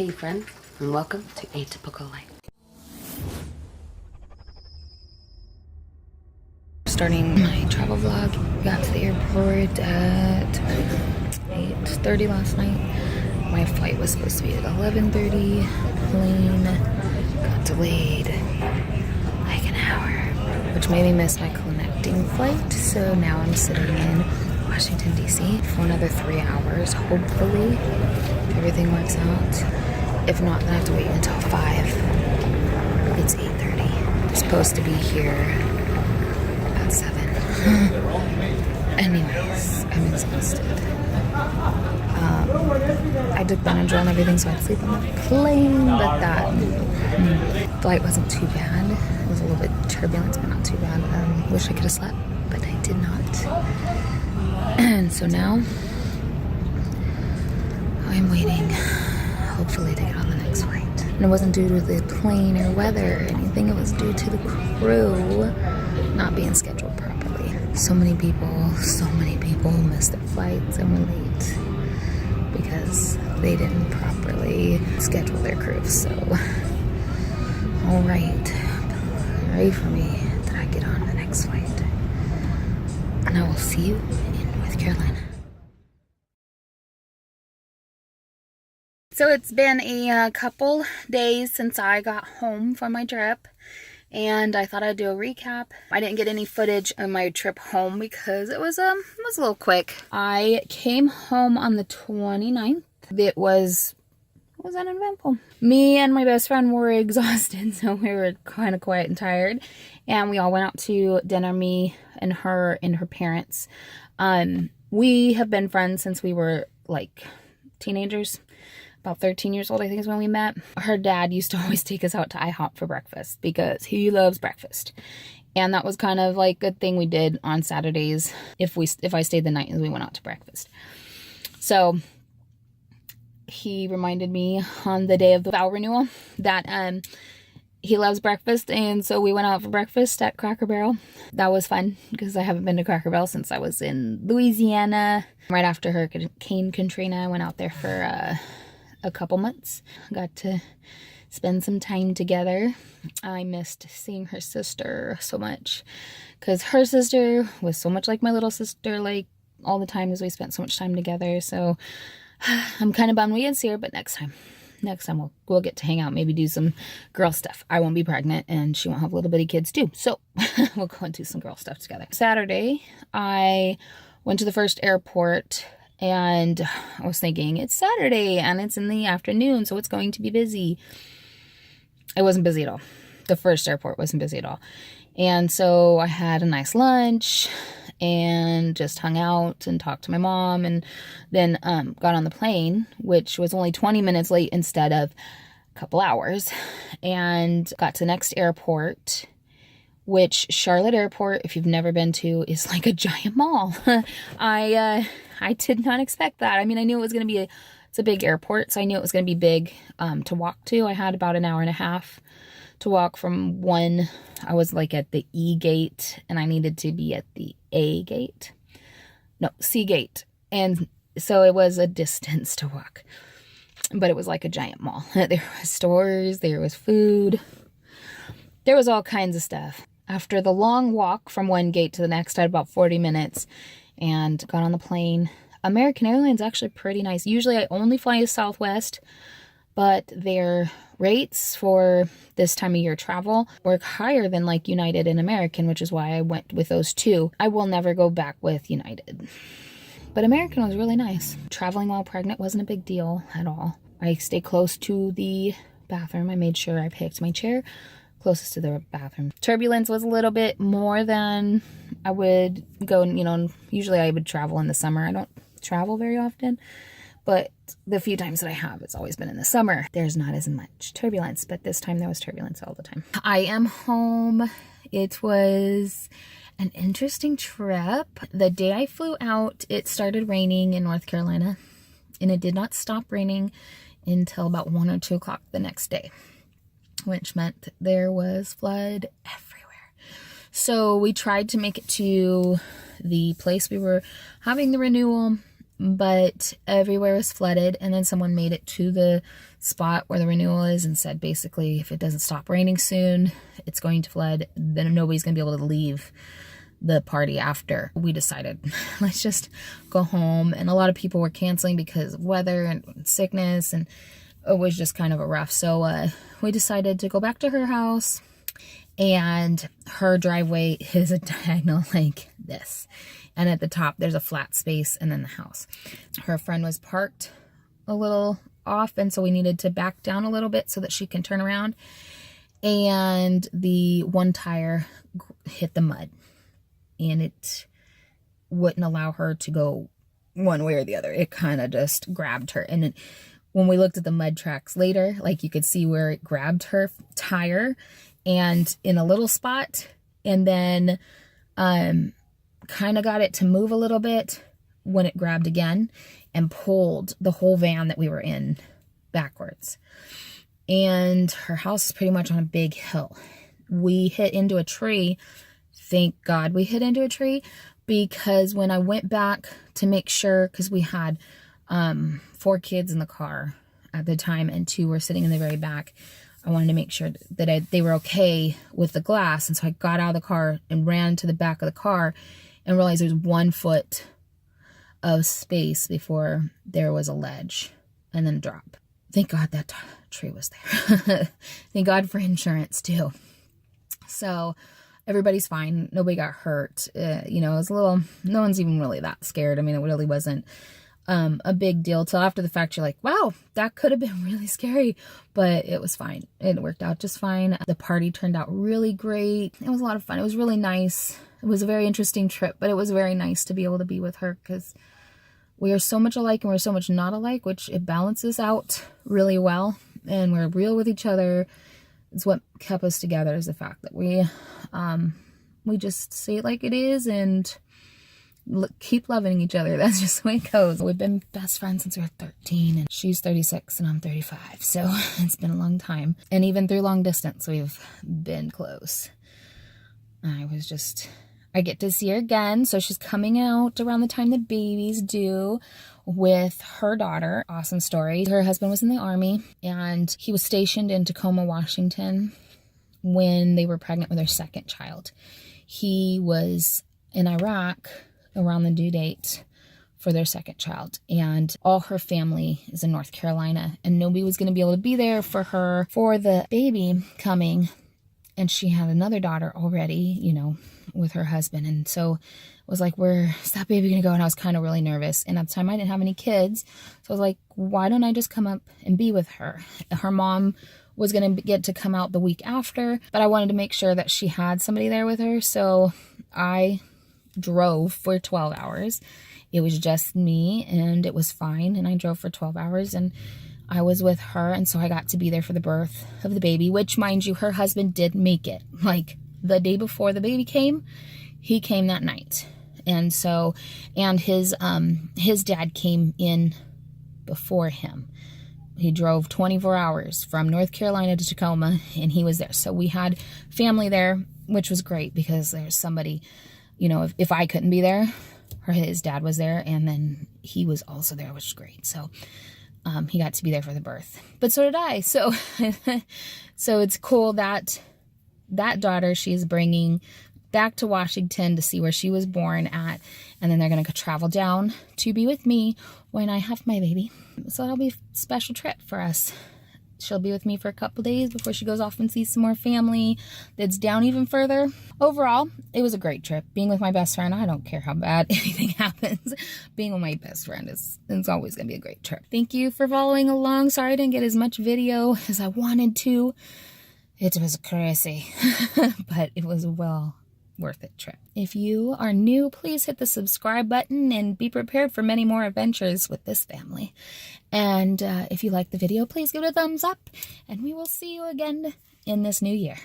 Hey friends, and welcome to Atypical Life. Starting my travel vlog. Got to the airport at 8:30 last night. My flight was supposed to be at 11:30. Plane got delayed like an hour, which made me miss my connecting flight. So now I'm sitting in Washington, D.C. for another 3 hours, hopefully, if everything works out. If not, then I have to wait until 5. It's 8:30. I'm supposed to be here at 7. Anyways, I'm exhausted. I took Benadryl and everything, so I'd sleep on the plane, but that flight wasn't too bad. It was a little bit turbulent, but not too bad. Wish I could have slept, but I did not. And so now I'm waiting, hopefully, to get on the next flight. And it wasn't due to the plane or weather or anything. It was due to the crew not being scheduled properly. So many people missed their flights and were late because they didn't properly schedule their crew. So, all right, pray for me that I get on the next flight. And I will see you in North Carolina. So it's been a couple days since I got home from my trip, and I thought I'd do a recap. I didn't get any footage of my trip home because it was a little quick. I came home on the 29th. It was uneventful. Me and my best friend were exhausted, so we were kind of quiet and tired, and we all went out to dinner, me and her parents. We have been friends since we were like teenagers. About 13 years old, I think, is when we met. Her dad used to always take us out to IHOP for breakfast because he loves breakfast. And that was kind of like a thing we did on Saturdays if I stayed the night and we went out to breakfast. So he reminded me on the day of the Vow Renewal that he loves breakfast, and so we went out for breakfast at Cracker Barrel. That was fun because I haven't been to Cracker Barrel since I was in Louisiana. Right after Hurricane Katrina, I went out there for a couple months. Got to spend some time together. I missed seeing her sister so much because her sister was so much like my little sister, like all the times we spent so much time together. So I'm kind of bummed we didn't see her, but next time we'll get to hang out, maybe do some girl stuff. I won't be pregnant and she won't have little bitty kids too, so we'll go and do some girl stuff together. Saturday I went to the first airport, and I was thinking, it's Saturday and it's in the afternoon, so it's going to be busy. It wasn't busy at all. The first airport wasn't busy at all. And so I had a nice lunch and just hung out and talked to my mom, and then got on the plane, which was only 20 minutes late instead of a couple hours, and got to the next airport, which Charlotte Airport, if you've never been to, is like a giant mall. I did not expect that. I mean, I knew it was going to be it's a big airport, so I knew it was going to be big to walk to. I had about an hour and a half to walk from one. I was like at the E gate, and I needed to be at the A gate. No, C gate. And so it was a distance to walk. But it was like a giant mall. There was stores, there was food. There was all kinds of stuff. After the long walk from one gate to the next, I had about 40 minutes and got on the plane. American Airlines is actually pretty nice. Usually I only fly Southwest, but their rates for this time of year travel were higher than like United and American, which is why I went with those two. I will never go back with United. But American was really nice. Traveling while pregnant wasn't a big deal at all. I stayed close to the bathroom. I made sure I picked my chair closest to the bathroom. Turbulence was a little bit more than I would go, usually I would travel in the summer. I don't travel very often, but the few times that I have, it's always been in the summer. There's not as much turbulence, but this time there was turbulence all the time. I am home. It was an interesting trip. The day I flew out, it started raining in North Carolina, and it did not stop raining until about 1 or 2 o'clock the next day, which meant there was flood everywhere. So we tried to make it to the place we were having the renewal but everywhere was flooded. And then someone made it to the spot where the renewal is and said, basically, if it doesn't stop raining soon, it's going to flood. Then nobody's going to be able to leave the party after. We decided, let's just go home. And a lot of people were canceling because of weather and sickness, and it was just kind of a rough. So we decided to go back to her house, and her driveway is a diagonal like this. And at the top, there's a flat space, and then the house. Her friend was parked a little off, and so we needed to back down a little bit so that she can turn around. And the one tire hit the mud, and it wouldn't allow her to go one way or the other. It kind of just grabbed her. And when we looked at the mud tracks later, like, you could see where it grabbed her tire and in a little spot, and then kind of got it to move a little bit when it grabbed again and pulled the whole van that we were in backwards. And her house is pretty much on a big hill. We hit into a tree. Thank God we hit into a tree, because when I went back to make sure, because we had 4 kids in the car at the time and 2 were sitting in the very back, I wanted to make sure that they were okay with the glass. And so I got out of the car and ran to the back of the car and realized there's 1 foot of space before there was a ledge and then a drop. Thank God that tree was there. Thank God for insurance too. So everybody's fine. Nobody got hurt. You know, it was a little, no one's even really that scared. I mean, it really wasn't a big deal till after the fact. You're like, wow, that could have been really scary, but it was fine. It worked out just fine. The party turned out really great. It was a lot of fun. It was really nice. It was a very interesting trip, but it was very nice to be able to be with her, because we are so much alike and we're so much not alike, which it balances out really well. And we're real with each other. It's what kept us together, is the fact that we just say it like it is and keep loving each other. That's just the way it goes. We've been best friends since we were 13, and she's 36 and I'm 35. So it's been a long time. And even through long distance, we've been close. I get to see her again. So she's coming out around the time the baby's due with her daughter. Awesome story. Her husband was in the Army, and he was stationed in Tacoma, Washington when they were pregnant with their second child. He was in Iraq around the due date for their second child, and all her family is in North Carolina, and nobody was going to be able to be there for her for the baby coming. And she had another daughter already, you know, with her husband. And so it was like, where's that baby going to go? And I was kind of really nervous. And at the time I didn't have any kids. So I was like, why don't I just come up and be with her? Her mom was going to get to come out the week after, but I wanted to make sure that she had somebody there with her. So I drove for 12 hours. It was just me, and it was fine. And I drove for 12 hours, and I was with her. And so I got to be there for the birth of the baby, which, mind you, her husband did make it. Like, the day before the baby came, he came that night. And so, and his dad came in before him. He drove 24 hours from North Carolina to Tacoma, and he was there. So we had family there, which was great, because there's somebody, you know, if I couldn't be there, his dad was there, and then he was also there, which is great. So he got to be there for the birth, but so did I. So, so it's cool that that daughter she's bringing back to Washington to see where she was born at. And then they're going to travel down to be with me when I have my baby. So that'll be a special trip for us. She'll be with me for a couple days before she goes off and sees some more family that's down even further. Overall, it was a great trip. Being with my best friend, I don't care how bad anything happens. Being with my best friend it's always going to be a great trip. Thank you for following along. Sorry I didn't get as much video as I wanted to. It was crazy, but it was well worth it trip. If you are new, please hit the subscribe button and be prepared for many more adventures with this family. And if you like the video, please give it a thumbs up, and we will see you again in this new year.